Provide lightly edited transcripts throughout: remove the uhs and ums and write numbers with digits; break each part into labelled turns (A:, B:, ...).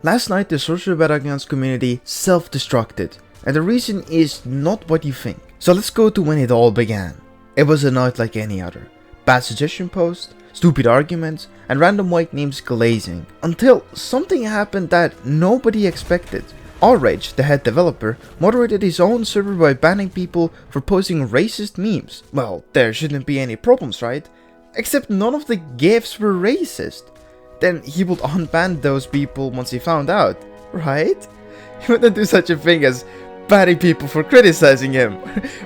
A: Last night the Sorcerer Battlegrounds community self-destructed, and the reason is not what you think. So let's go to when it all began. It was a night like any other. Bad suggestion posts, stupid arguments, and random white names glazing, until something happened that nobody expected. Outrage, the head developer, moderated his own server by banning people for posting racist memes. Well, there shouldn't be any problems, right? Except none of the GIFs were racist. Then he would unban those people once he found out, right? He wouldn't do such a thing as banning people for criticizing him,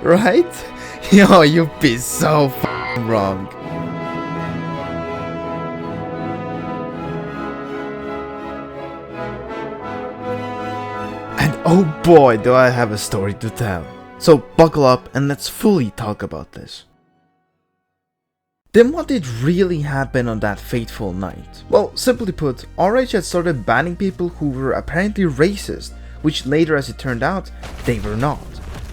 A: right? Yo, you'd be so f***ing wrong. And oh boy, do I have a story to tell. So buckle up and let's fully talk about this. Then what did really happen on that fateful night? Well, simply put, Outrage had started banning people who were apparently racist, which later, as it turned out, they were not.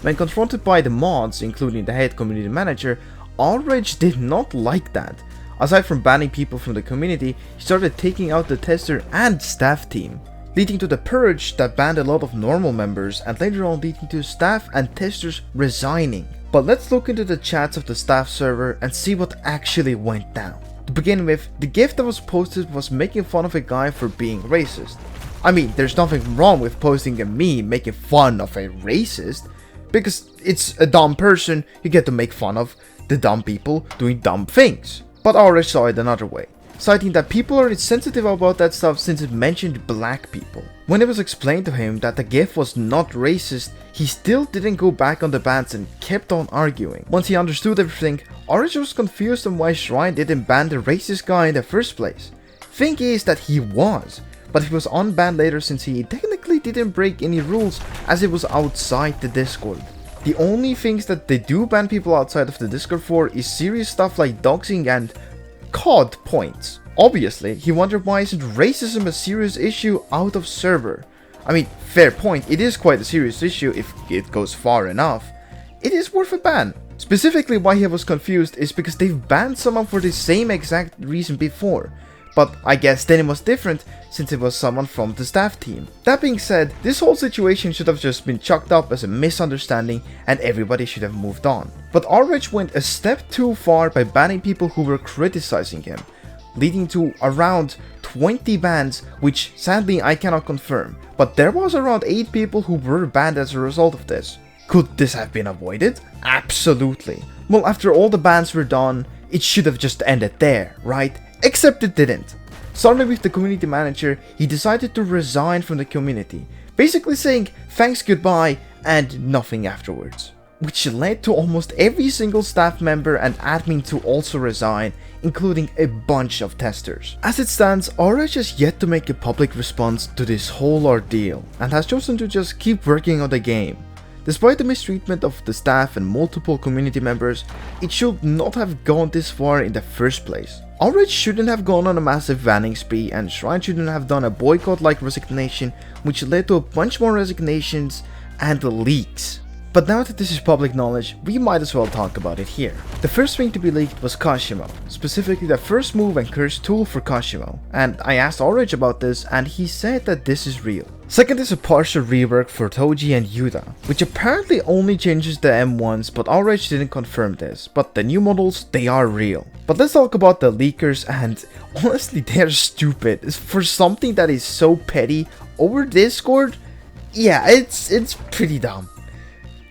A: When confronted by the mods, including the head community manager, Outrage did not like that. Aside from banning people from the community, he started taking out the tester and staff team, leading to the purge that banned a lot of normal members and later on leading to staff and testers resigning. But let's look into the chats of the staff server and see what actually went down. To begin with, the GIF that was posted was making fun of a guy for being racist. I mean, there's nothing wrong with posting a meme making fun of a racist, because it's a dumb person, you get to make fun of the dumb people doing dumb things. But Outrage saw it another way, citing that people are sensitive about that stuff since it mentioned black people. When it was explained to him that the GIF was not racist, he still didn't go back on the bans and kept on arguing. Once he understood everything, Outrage was confused on why Shrine didn't ban the racist guy in the first place. Thing is that he was, but he was unbanned later since he technically didn't break any rules as it was outside the Discord. The only things that they do ban people outside of the Discord for is serious stuff like doxing and COD points. Obviously, he wondered why isn't racism a serious issue out of server. I mean, fair point, it is quite a serious issue if it goes far enough. It is worth a ban. Specifically why he was confused is because they've banned someone for the same exact reason before. But I guess then it was different since it was someone from the staff team. That being said, this whole situation should have just been chalked up as a misunderstanding and everybody should have moved on. But Outrage went a step too far by banning people who were criticizing him, leading to around 20 bans, which sadly I cannot confirm, but there was around 8 people who were banned as a result of this. Could this have been avoided? Absolutely. Well, after all the bans were done, it should have just ended there, right? Except it didn't. Starting with the community manager, he decided to resign from the community, basically saying thanks, goodbye, and nothing afterwards. Which led to almost every single staff member and admin to also resign, including a bunch of testers. As it stands, Outrage has yet to make a public response to this whole ordeal, and has chosen to just keep working on the game. Despite the mistreatment of the staff and multiple community members, it should not have gone this far in the first place. Outrage shouldn't have gone on a massive banning spree, and Shrine shouldn't have done a boycott-like resignation, which led to a bunch more resignations and leaks. But now that this is public knowledge, we might as well talk about it here. The first thing to be leaked was Kashimo, specifically the first move and curse tool for Kashimo, and I asked Outrage about this and he said that this is real. Second is a partial rework for Toji and Yuta, which apparently only changes the M1s, but Outrage didn't confirm this, but the new models, they are real. But let's talk about the leakers, and honestly they're stupid. For something that is so petty over Discord, yeah, it's pretty dumb.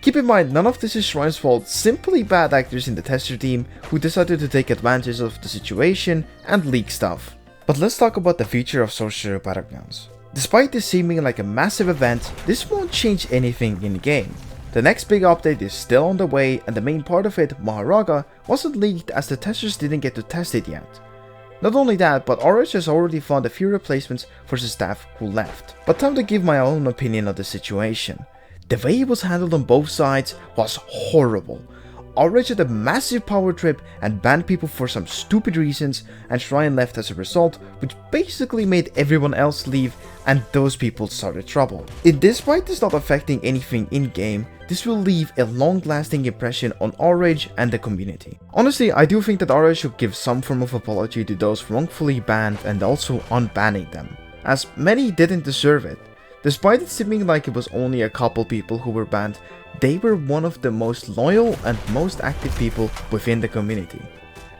A: Keep in mind, none of this is Shrine's fault, simply bad actors in the tester team who decided to take advantage of the situation and leak stuff. But let's talk about the future of Sorcerer Battlegrounds. Despite this seeming like a massive event, this won't change anything in the game. The next big update is still on the way, and the main part of it, Maharaga, wasn't leaked as the testers didn't get to test it yet. Not only that, but Outrage has already found a few replacements for the staff who left. But time to give my own opinion of the situation. The way it was handled on both sides was horrible. Outrage had a massive power trip and banned people for some stupid reasons, and Shrine left as a result, which basically made everyone else leave and those people started trouble. Despite this not affecting anything in-game, this will leave a long-lasting impression on Outrage and the community. Honestly, I do think that Outrage should give some form of apology to those wrongfully banned and also unbanning them. as many didn't deserve it. Despite it seeming like it was only a couple people who were banned, they were one of the most loyal and most active people within the community.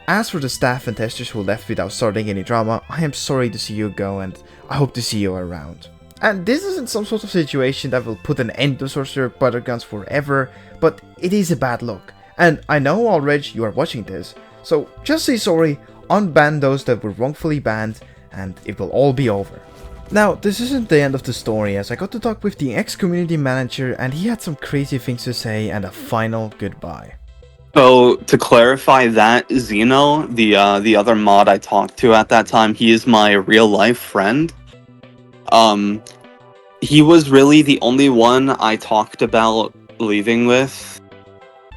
A: As for the staff and testers who left without starting any drama, I am sorry to see you go and I hope to see you around. And this isn't some sort of situation that will put an end to Sorcerer Battlegrounds forever, but it is a bad look. And I know already you are watching this, so just say sorry, unban those that were wrongfully banned, and it will all be over. Now, this isn't the end of the story, as I got to talk with the ex-community manager and he had some crazy things to say and a final goodbye.
B: So, to clarify that, Zeno, the other mod I talked to at that time, he is my real-life friend. He was really the only one I talked about leaving with,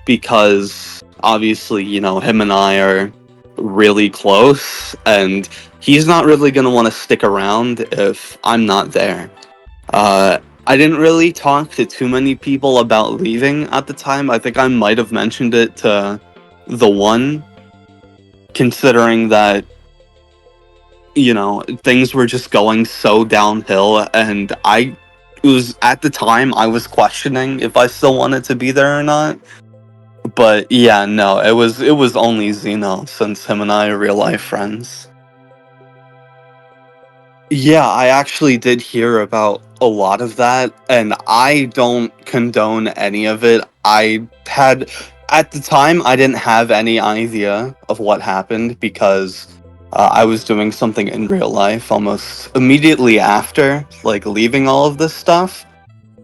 B: because obviously, you know, him and I are really close, and he's not really going to want to stick around if I'm not there. I didn't really talk to too many people about leaving at the time. I think I might have mentioned it to the one, considering that, you know, things were just going so downhill, and at the time, I was questioning if I still wanted to be there or not. But yeah, no, it was only Zeno, since him and I are real life friends. Yeah, I actually did hear about a lot of that, and I don't condone any of it. At the time, I didn't have any idea of what happened, because I was doing something in real life almost immediately after, like, leaving all of this stuff.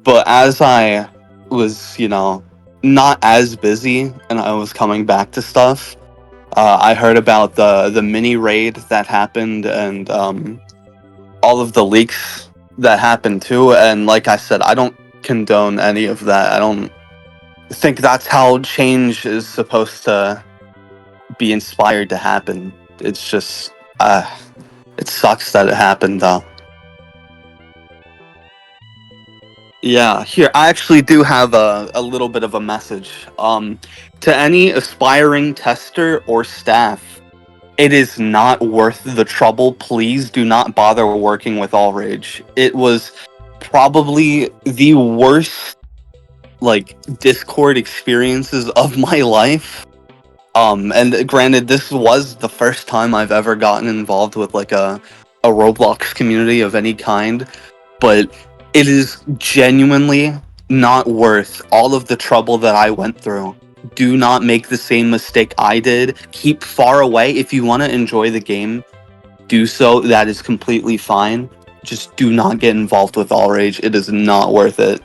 B: But as I was, you know, not as busy and I was coming back to stuff, I heard about the mini raid that happened, and all of the leaks that happened too. And like I said, I don't condone any of that. I don't think that's how change is supposed to be inspired to happen. It's just, it sucks that it happened though. Yeah, here, I actually do have a little bit of a message. To any aspiring tester or staff, it is not worth the trouble. Please do not bother working with All Rage. It was probably the worst, like, Discord experiences of my life. And granted, this was the first time I've ever gotten involved with, like, a Roblox community of any kind, but it is genuinely not worth all of the trouble that I went through. Do not make the same mistake I did. Keep far away. If you want to enjoy the game, do so. That is completely fine. Just do not get involved with All Rage. It is not worth it.